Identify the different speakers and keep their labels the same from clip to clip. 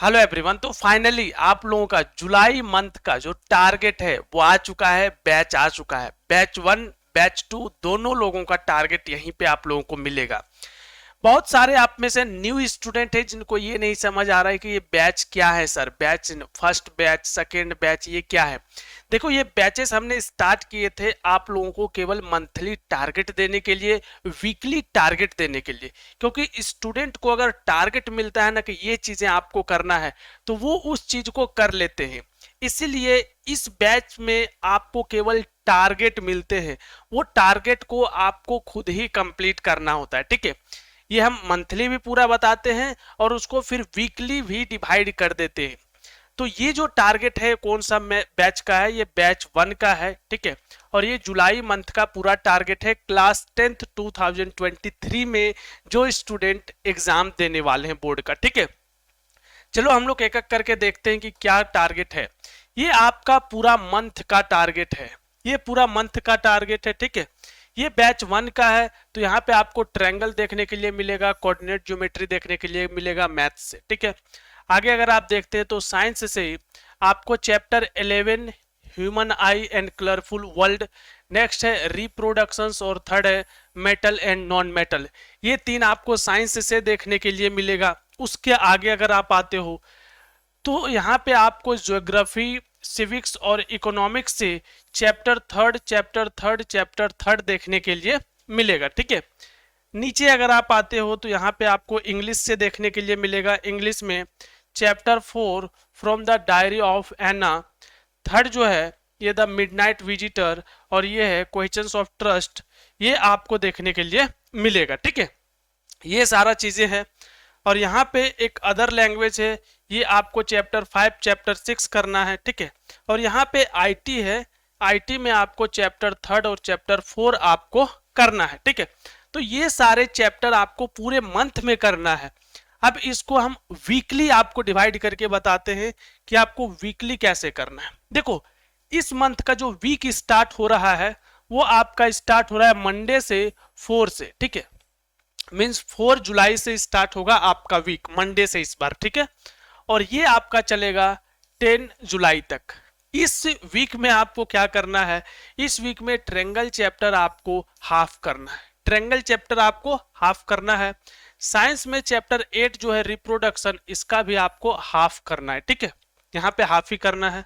Speaker 1: Hello everyone. तो finally आप लोगों का जुलाई मंथ का जो टारगेट है वो आ चुका है, बैच आ चुका है। बैच वन बैच टू दोनों लोगों का टारगेट यहीं पे आप लोगों को मिलेगा। बहुत सारे आप में से न्यू स्टूडेंट है जिनको ये नहीं समझ आ रहा है कि ये बैच क्या है sir, batch first batch second batch ये क्या है। देखो, ये बैचेस हमने स्टार्ट किए थे आप लोगों को केवल मंथली टारगेट देने के लिए, वीकली टारगेट देने के लिए। क्योंकि स्टूडेंट को अगर टारगेट मिलता है ना कि ये चीजें आपको करना है तो वो उस चीज को कर लेते हैं। इसीलिए इस बैच में आपको केवल टारगेट मिलते हैं, वो टारगेट को आपको खुद ही कंप्लीट करना होता है। ठीक है, ये हम मंथली भी पूरा बताते हैं और उसको फिर वीकली भी डिवाइड कर देते हैं। तो ये जो टारगेट है कौन सा बैच का है, ये बैच वन का है। ठीक है, और ये जुलाई मंथ का पूरा टारगेट है क्लास 10th 2023 में जो स्टूडेंट एग्जाम देने वाले हैं बोर्ड का। ठीक है, चलो हम लोग एक एक करके देखते हैं कि क्या टारगेट है। ये आपका पूरा मंथ का टारगेट है, ये पूरा मंथ का टारगेट है। ठीक है, ये बैच वन का है। तो यहाँ पे आपको ट्रायंगल देखने के लिए मिलेगा, कोऑर्डिनेट ज्योमेट्री देखने के लिए मिलेगा मैथ से। ठीक है, आगे अगर आप देखते हैं तो साइंस से आपको chapter 11 human I and colourful world, next है रिप्रोडक्शंस और थर्ड है मेटल एंड नॉन मेटल। ये तीन आपको साइंस से देखने के लिए मिलेगा। उसके आगे अगर आप आते हो तो यहाँ पे आपको ज्योग्राफी, सिविक्स और इकोनॉमिक्स से चैप्टर थर्ड देखने के लिए मिलेगा। ठीक है, नीचे अगर आप आते हो तो यहाँ पे आपको इंग्लिश से देखने के लिए मिलेगा। इंग्लिश में chapter 4 from the diary of Anne, third जो है ये द मिडनाइट विजिटर और ये है क्वेश्चंस ऑफ ट्रस्ट, ये आपको देखने के लिए मिलेगा। ठीक है, ये सारा चीजें हैं। और यहाँ पे एक अदर लैंग्वेज है, ये आपको चैप्टर 5 चैप्टर 6 करना है। ठीक है, और यहाँ पे आईटी है, आईटी में आपको चैप्टर 3 और चैप्टर 4 आपको करना है। ठीक है, तो ये सारे चैप्टर आपको पूरे मंथ में करना है। अब इसको हम वीकली आपको डिवाइड करके बताते हैं कि आपको वीकली कैसे करना है। देखो, इस मंथ का जो वीक स्टार्ट हो रहा है वो आपका स्टार्ट हो रहा है मंडे से 4 से। ठीक है, मीन्स 4 जुलाई से स्टार्ट होगा आपका वीक, मंडे से इस बार। ठीक है, और ये आपका चलेगा 10 जुलाई तक। इस वीक में आपको क्या करना है, इस वीक में ट्रायंगल चैप्टर आपको हाफ करना है, ट्रायंगल चैप्टर आपको हाफ करना है। साइंस में चैप्टर 8 जो है रिप्रोडक्शन, इसका भी आपको हाफ करना है। ठीक है, यहाँ पे हाफ ही करना है।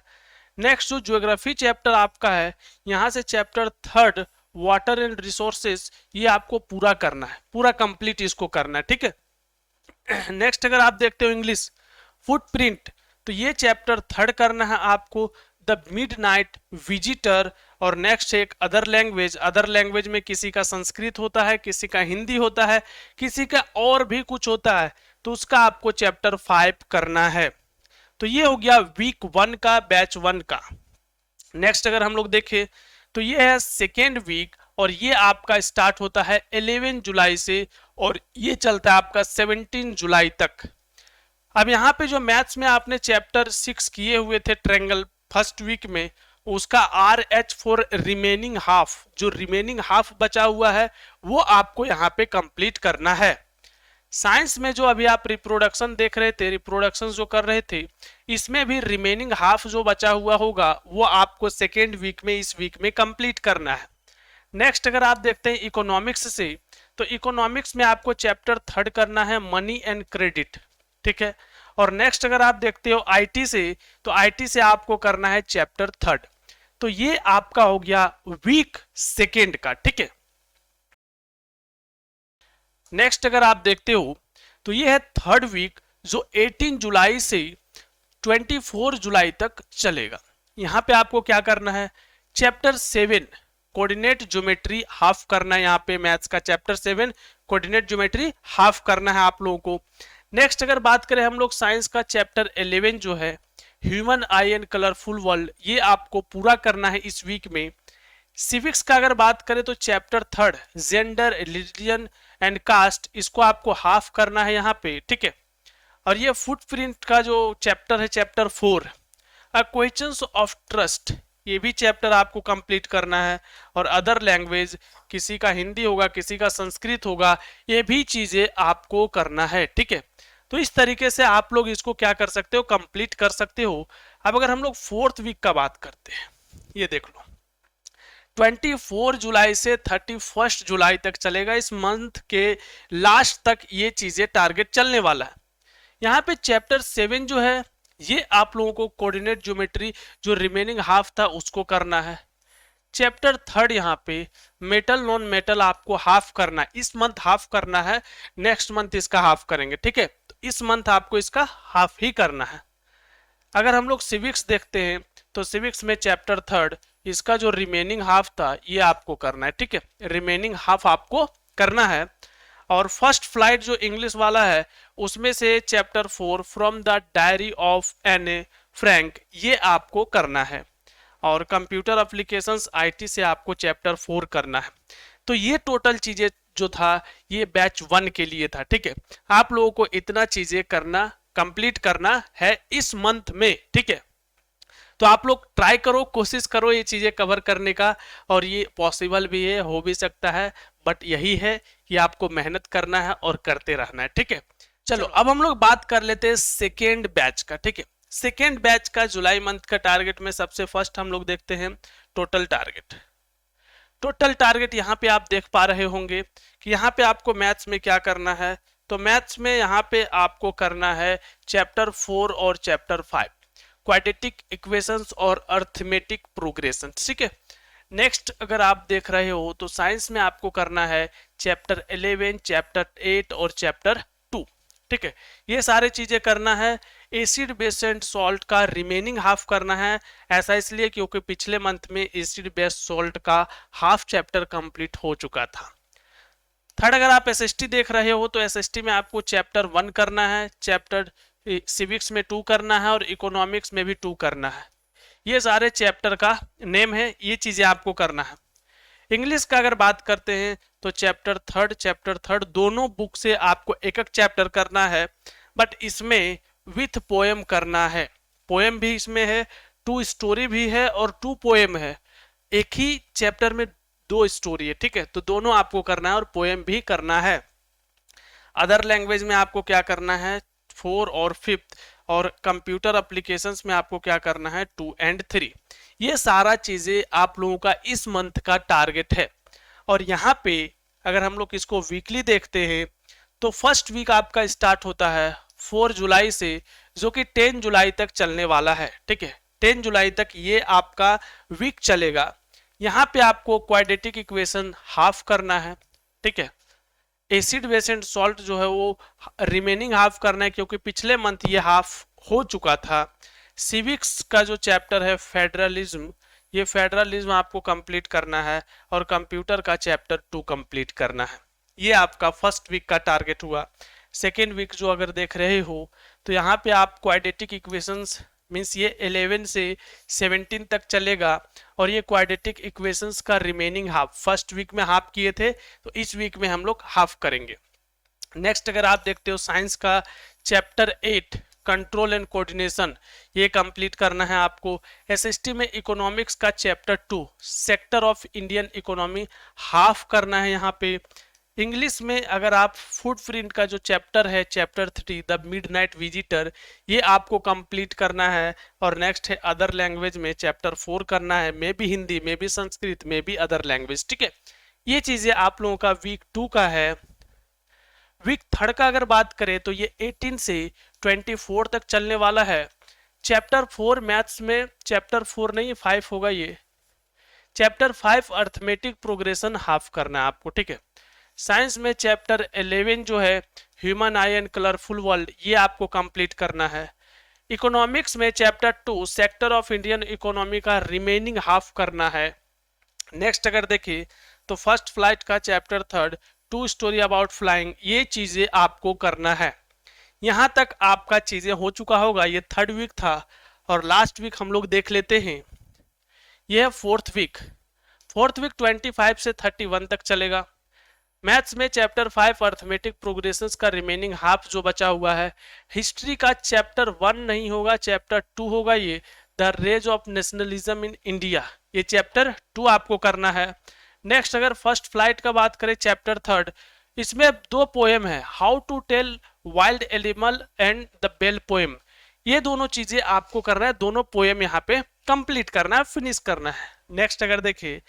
Speaker 1: नेक्स्ट जो ज्योग्राफी चैप्टर आपका है, यहाँ से चैप्टर 3 वाटर एंड रिसोर्सेस, ये आपको पूरा करना है, पूरा कंप्लीट इसको करना है। ठीक है, नेक्स्ट अगर आप देखते हो इंग्लिश फुटप्रिंट, तो ये चैप्टर 3 करना है आपको, द मिडनाइट विजिटर। और नेक्स्ट एक अदर लैंग्वेज, अदर लैंग्वेज में किसी का संस्कृत होता है, किसी का हिंदी होता है, किसी का और भी कुछ होता है, तो उसका आपको चैप्टर 5 करना है। तो ये हो गया वीक वन का, बैच वन का। नेक्स्ट अगर हम लोग देखें तो ये है सेकेंड वीक और ये आपका स्टार्ट होता है 11 जुलाई से और ये चलता है आपका 17 जुलाई तक। अब यहाँ पे जो मैथ्स में आपने चैप्टर 6 किए हुए थे ट्रायंगल फर्स्ट वीक में, उसका RH फॉर रिमेनिंग हाफ, जो रिमेनिंग हाफ बचा हुआ है वो आपको यहाँ पे कंप्लीट करना है। साइंस में जो अभी आप रिप्रोडक्शन देख रहे थे, रिप्रोडक्शन जो कर रहे थे, इसमें भी रिमेनिंग हाफ जो बचा हुआ होगा वो आपको सेकेंड वीक में, इस वीक में कंप्लीट करना है। नेक्स्ट अगर आप देखते हैं इकोनॉमिक्स से, तो इकोनॉमिक्स में आपको चैप्टर 3 करना है मनी एंड क्रेडिट। ठीक है, और नेक्स्ट अगर आप देखते हो आईटी से, तो आईटी से आपको करना है चैप्टर 3। तो ये आपका हो गया वीक सेकेंड का। ठीक है, नेक्स्ट अगर आप देखते हो तो ये है थर्ड वीक जो 18 जुलाई से 24 जुलाई तक चलेगा। यहाँ पे आपको क्या करना है, चैप्टर 7 कोऑर्डिनेट ज्योमेट्री हाफ करना है। यहाँ पे मैथ्स का चैप्टर 7 कोऑर्डिनेट ज्योमेट्री हाफ करना है आप लोगों को। नेक्स्ट अगर बात करें हम लोग साइंस का, चैप्टर 11 जो है human I and colourful world, ये आपको पूरा करना है इस वीक में। सिविक्स का अगर बात करें तो chapter 3 gender religion and caste, इसको आपको हाफ करना है यहाँ पे। ठीक है, और ये फुटप्रिंट का जो चैप्टर है चैप्टर 4 क्वेश्चंस ऑफ ट्रस्ट, ये भी चैप्टर आपको कंप्लीट करना है। और अदर लैंग्वेज, किसी का हिंदी होगा, किसी का संस्कृत होगा, ये भी चीजें आपको करना है। ठीक है, तो इस तरीके से आप लोग इसको क्या कर सकते हो, कंप्लीट कर सकते हो। अब अगर हम लोग 4th वीक का बात करते हैं, ये देख लो 24 जुलाई से 31 जुलाई तक चलेगा। इस मंथ के लास्ट तक ये चीजें टारगेट चलने वाला है। यहाँ पे चैप्टर 7 जो है ये आप लोगों को कोऑर्डिनेट ज्योमेट्री जो रिमेनिंग हाफ था उसको करना है। चैप्टर 3 यहाँ पे मेटल नॉन मेटल आपको हाफ करना है, इस मंथ हाफ करना है, नेक्स्ट मंथ इसका हाफ करेंगे, ठीक है। तो इस मंथ आपको इसका हाफ ही करना है। अगर हम लोग सिविक्स देखते हैं तो सिविक्स में चैप्टर 3 इसका जो रिमेनिंग हाफ था ये आपको करना है, ठीक है, रिमेनिंग हाफ आपको करना है। और फर्स्ट फ्लाइट जो इंग्लिश वाला है उसमें से chapter 4 from the diary of Anne Frank ये आपको करना है। और कंप्यूटर एप्लीकेशंस आईटी से आपको चैप्टर 4 करना है। तो ये टोटल चीजें जो था ये बैच 1 के लिए था, ठीक है। आप लोगों को इतना चीजें करना कंप्लीट करना है इस मंथ में, ठीक है। तो आप लोग ट्राई करो, कोशिश करो ये चीजें कवर करने का, और ये पॉसिबल भी है, हो भी सकता है, बट यही है कि आपको मेहनत करना है और करते रहना है, ठीक है। चलो अब हम लोग बात कर लेते हैं सेकेंड बैच का, ठीक है। सेकेंड बैच का जुलाई मंथ का टारगेट में सबसे फर्स्ट हम लोग देखते हैं टोटल टारगेट। टोटल टारगेट यहाँ पे आप देख पा रहे होंगे कि यहाँ पे आपको मैथ्स में क्या करना है। तो मैथ्स में यहाँ पे आपको करना है चैप्टर 4 और चैप्टर 5 क्वाड्रेटिक इक्वेशंस और अर्थमेटिक प्रोग्रेशन, ठीक है। नेक्स्ट अगर आप देख रहे हो तो साइंस में आपको करना है चैप्टर 11, चैप्टर 8 और चैप्टर 2, ठीक है। ये सारे चीजें करना है। एसिड बेस एंड सॉल्ट का रिमेनिंग हाफ करना है, ऐसा इसलिए क्योंकि पिछले मंथ में एसिड बेस सॉल्ट का हाफ चैप्टर कंप्लीट हो चुका था। थर्ड अगर आप एसएसटी देख रहे हो तो एसएसटी में आपको चैप्टर 1 करना है, चैप्टर सिविक्स में 2 करना है और इकोनॉमिक्स में भी 2 करना है। ये सारे चैप्टर का नेम है, ये चीजें आपको करना है। इंग्लिश का अगर बात करते हैं तो चैप्टर 3 दोनों बुक से आपको एक एक चैप्टर करना है, बट इसमें विथ पोएम करना है। पोएम भी इसमें है, 2 स्टोरी भी है और 2 पोएम है। एक ही चैप्टर में 2 स्टोरी है, ठीक है। तो दोनों आपको करना है और पोएम भी करना है। अदर लैंग्वेज में आपको क्या करना है 4 और 5th, और कंप्यूटर एप्लीकेशंस में आपको क्या करना है 2 और 3। ये सारा चीजें आप लोगों का इस मंथ का टारगेट है। और यहाँ पे अगर हम लोग इसको वीकली देखते हैं तो फर्स्ट वीक आपका स्टार्ट होता है 4 जुलाई से, जो कि 10 जुलाई तक चलने वाला है, ठीक है। 10 जुलाई तक ये आपका वीक चलेगा। यहाँ पे आपको क्वाड्रेटिक इक्वेशन हाफ करना है, ठीक है। एसिड बेस एंड सॉल्ट जो है वो रिमेनिंग हाफ करना है, क्योंकि पिछले मंथ ये हाफ हो चुका था। सिविक्स का जो चैप्टर है फेडरलिज्म, ये फेडरलिज्म आपको कंप्लीट करना है, और कंप्यूटर का चैप्टर 2 कंप्लीट करना है। ये आपका फर्स्ट वीक का टारगेट हुआ। सेकेंड वीक जो अगर देख रहे हो तो यहाँ पे आप क्वाड्रेटिक इक्वेशंस मीन्स ये 11 से 17 तक चलेगा, और ये क्वाड्रेटिक इक्वेशंस का रिमेनिंग हाफ फर्स्ट वीक में हाफ किए थे, तो इस वीक में हम लोग हाफ करेंगे। नेक्स्ट अगर आप देखते हो साइंस का चैप्टर 8 कंट्रोल एंड कोऑर्डिनेशन, ये कंप्लीट करना है आपको। एसएसटी में इकोनॉमिक्स का chapter 2 sector of Indian economy half करना है यहाँ पे। इंग्लिश में अगर आप फुटप्रिंट का जो चैप्टर है चैप्टर 3 द मिडनाइट विजिटर, ये आपको कंप्लीट करना है। और नेक्स्ट है अदर लैंग्वेज में चैप्टर 4 करना है, मे भी हिंदी, मे भी संस्कृत, मे भी अदर लैंग्वेज, ठीक है। ये चीजें आप लोगों का वीक 2 का है। वीक 3 का अगर बात करें तो ये 18 से 24 तक चलने वाला है। चैप्टर 4 मैथ्स में चैप्टर 4 नहीं 5 होगा, ये चैप्टर 5 अर्थमेटिक प्रोग्रेशन हाफ करना है आपको, ठीक है। साइंस में चैप्टर 11 जो है human I and colourful world, ये आपको कंप्लीट करना है। इकोनॉमिक्स में chapter 2 sector of Indian economy का रिमेनिंग हाफ करना है। नेक्स्ट अगर देखिए तो फर्स्ट फ्लाइट का चैप्टर 3 2 स्टोरी अबाउट फ्लाइंग, ये चीजें आपको करना है। यहां तक आपका चीजें हो चुका होगा। ये 3rd वीक था, और लास्ट वीक हम लोग देख लेते हैं, यह है 4th वीक। 4th वीक 25 से 31 तक चलेगा। मैथ्स में चैप्टर 5 अर्थमेटिक प्रोग्रेशंस का रिमेनिंग हाफ जो बचा हुआ है। हिस्ट्री का चैप्टर 1 नहीं होगा, चैप्टर 2 होगा, ये the rise of nationalism in India, ये चैप्टर 2 आपको करना है। नेक्स्ट अगर फर्स्ट फ्लाइट का बात करें चैप्टर 3, इसमें 2 पोएम है, how to tell wild animal and the ball poem, ये दोनों चीजें आपको करना है, दोनों पोएम यहाँ पे कंप्लीट करना है, फिनिश करना है। नेक्स्ट अगर देखिए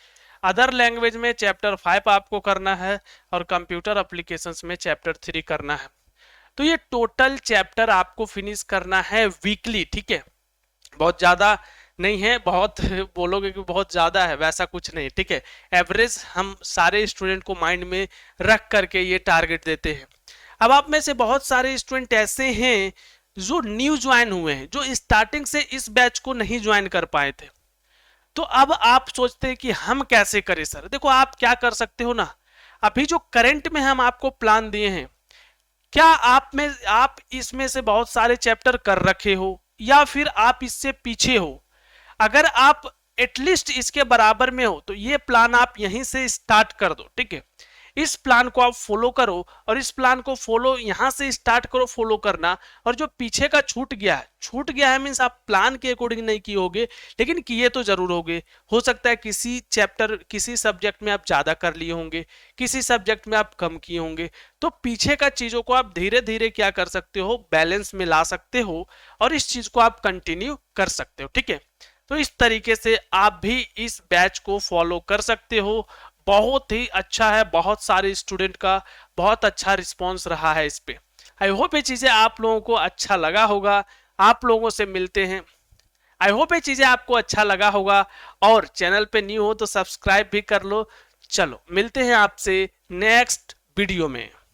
Speaker 1: अदर लैंग्वेज में चैप्टर 5 आपको करना है और कंप्यूटर एप्लीकेशंस में चैप्टर 3 करना है। तो ये टोटल चैप्टर आपको फिनिश करना है वीकली, ठीक है, बहुत ज्यादा नहीं है, बहुत बोलोगे कि बहुत ज्यादा है, वैसा कुछ नहीं, ठीक है, एवरेज हम सारे स्टूडेंट को माइंड में रख करके ये टारगेट देते हैं। अब आप में से बहुत सारे स्टूडेंट ऐसे हैं जो न्यू ज्वाइन हुए हैं, जो स्टार्टिंग से इस बैच को नहीं ज्वाइन कर पाए थे। तो अब आप सोचते हैं कि हम कैसे करें सर। देखो आप क्या कर सकते हो ना, अभी जो करंट में हम आपको प्लान दिए हैं, क्या आप इसमें से बहुत सारे चैप्टर कर रखे हो या फिर आप इससे पीछे हो। अगर आप एटलीस्ट इसके बराबर में हो तो ये प्लान आप यहीं से स्टार्ट कर दो, ठीक है, इस प्लान को आप फॉलो करो और इस प्लान को फॉलो यहां से स्टार्ट करो फॉलो करना। और जो पीछे का छूट गया है मीन्स आप प्लान के अकॉर्डिंग नहीं किए होगे, लेकिन किए तो जरूर होगे। हो सकता है किसी चैप्टर किसी सब्जेक्ट में आप ज्यादा कर लिए होंगे, किसी सब्जेक्ट में आप कम किए होंगे। तो पीछे का चीजों को आप धीरे धीरे क्या कर सकते हो, बैलेंस में ला सकते हो और इस चीज को आप कंटिन्यू कर सकते हो, ठीक है। तो इस तरीके से आप भी इस बैच को फॉलो कर सकते हो। बहुत ही अच्छा है, बहुत सारे स्टूडेंट का बहुत अच्छा रिस्पांस रहा है इस पे। आई होप ये चीजें आप लोगों को अच्छा लगा होगा। आप लोगों से मिलते हैं, आई होप ये चीजें आपको अच्छा लगा होगा। और चैनल पे न्यू हो तो सब्सक्राइब भी कर लो। चलो मिलते हैं आपसे नेक्स्ट वीडियो में।